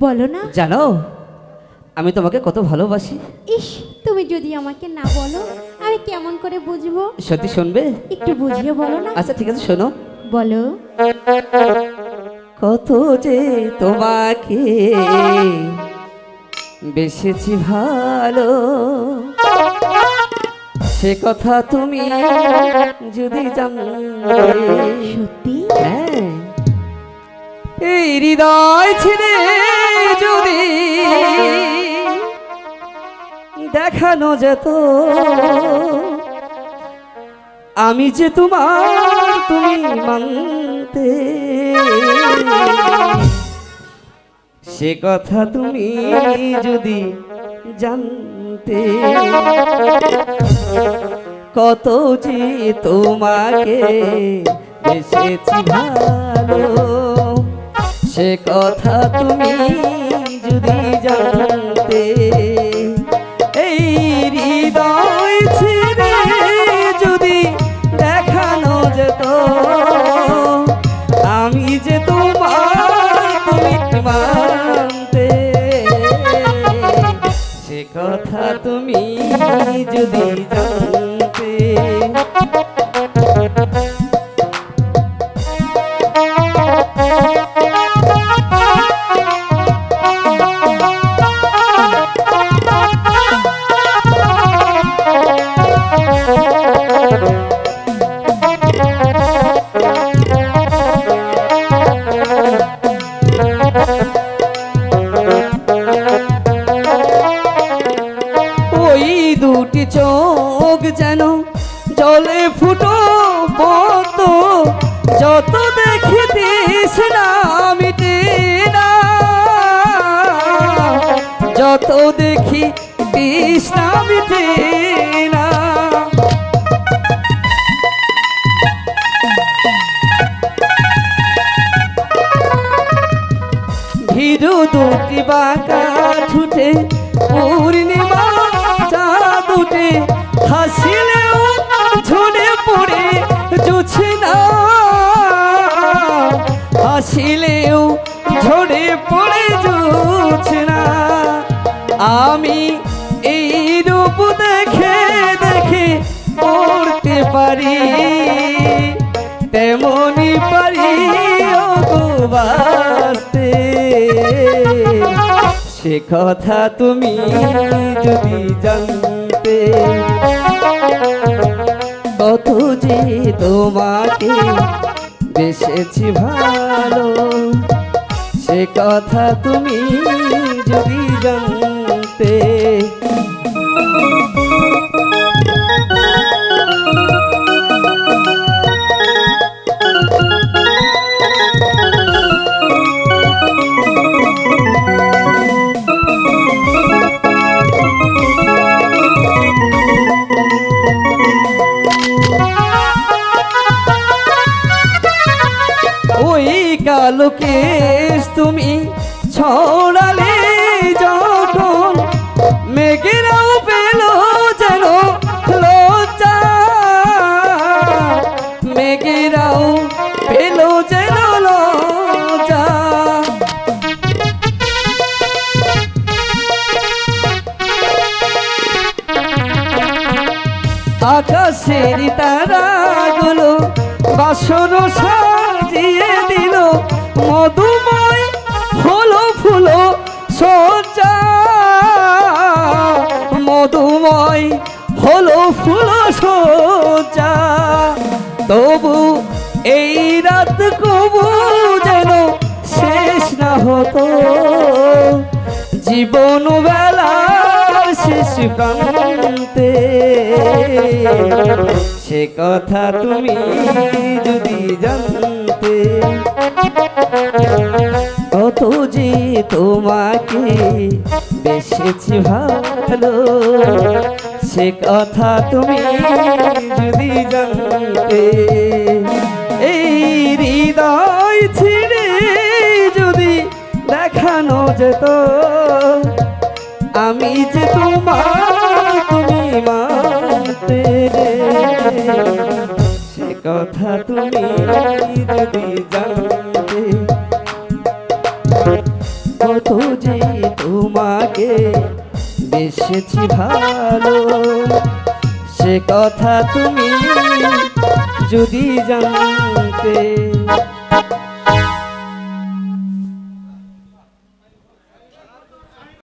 বলো না। জানো আমি তোমাকে কত ভালোবাসি। ইস, তুমি যদি আমাকে না বলো আমি কেমন করে বুঝবো? সত্যি শুনবে? একটু বুঝিয়ে বলো না। আচ্ছা ঠিক আছে শোনো। বলো। কত যে তোমাকে বেসেছি ভালো, সে কথা তুমি যদি জানতে। সত্যি? হ্যাঁ, এই হৃদয় ছেড়ে যদি দেখানো যেত আমি যে তোমার তুমি মানতে, সে কথা তুমি যদি জানতে। কত যে তোমাকে বেসেছি ভালো, সে কথা তুমি যদি জানতে। এই হৃদয় ছেড়ে যদি দেখানো যেত আমি যে তোমার তুমি মানতে, সে কথা তুমি যদি জানতে। দুটি চোখ যেন জলে ফুটো পদ্ম, যত দেখি তৃষ্ণা মিটে না, যত দেখি তৃষ্ণা মিটে না। ভীরু দুটি বাঁকা ঠুটে পূর্ণিমা চাঁদ উঠে, হাসিলেও ঝরে পড়ে জুছে না, হাসিলেও ঝরে পড়ে জুছে না। আমি এই রূপ দেখে দেখে পড়তে পারি, তেমনি পারি বাঁচতে, সে কথা তুমি যদি জানতে। কত যে তোমাকে বেসেছি ভালো, সে কথা তুমি যদি জানতে। কালো কেশ তুমি ছড়ালে যখন, মেঘেরাও পেল যেন লজ্জা, মেঘেরাও পেল যেন লজ্জা। আকাশের তারাগুলো বাসর সাজিয়ে দিল, মধুময় হলো ফুলো সজ্জা, মধুময় হলো ফুলো সজ্জা। তবু এই রাত কবু যেন শেষ না হতো, জীবন বেলার শেষ প্রান্তে, সে কথা তুমি যদি জানতে। কত যে তোমাকে বেসেছি ভালো, সে কথা তুমি যদি জানতে। এই হৃদয় ছিঁড়ে যদি দেখানো যেত আমি যে তোমার তুমি মানতে, সে কথা তুমি যদি জানতে। কত যে তোমাকে বেসেছি ভালো, সে কথা তুমি যদি জানতে